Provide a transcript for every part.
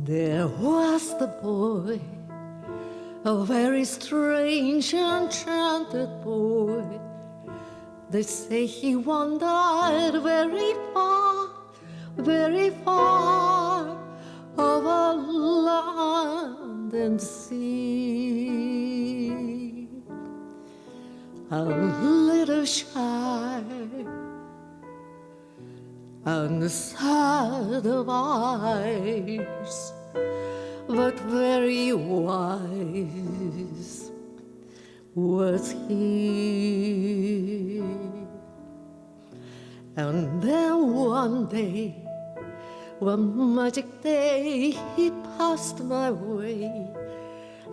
There was the boy, a very strange, enchanted boy. They say he wandered very far over land and sea. A little shy and sad of eyes, but very wise was he. And then one day, one magic day, he passed my way,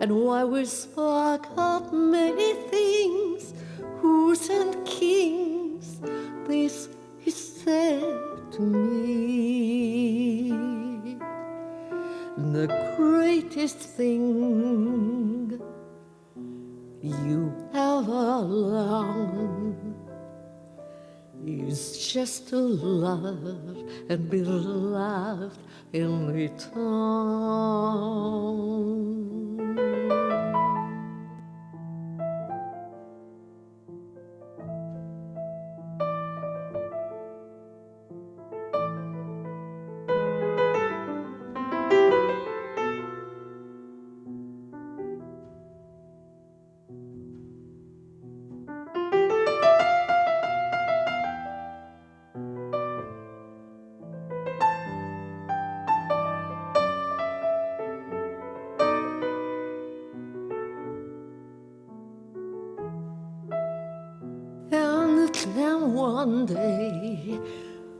and while we spoke of many things, who's and kings, this he said to me: the greatest thing you ever learned is just to love and be loved in return. Then one day,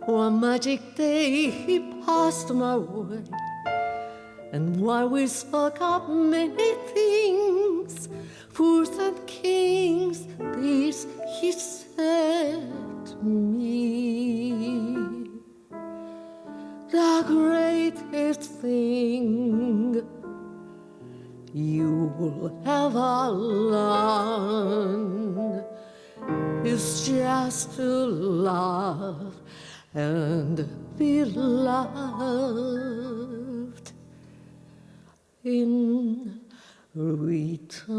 one magic day, he passed my way, and while we spoke of many things, fools and kings, this he said to me: the greatest thing you will ever learn is just to love and be loved in return.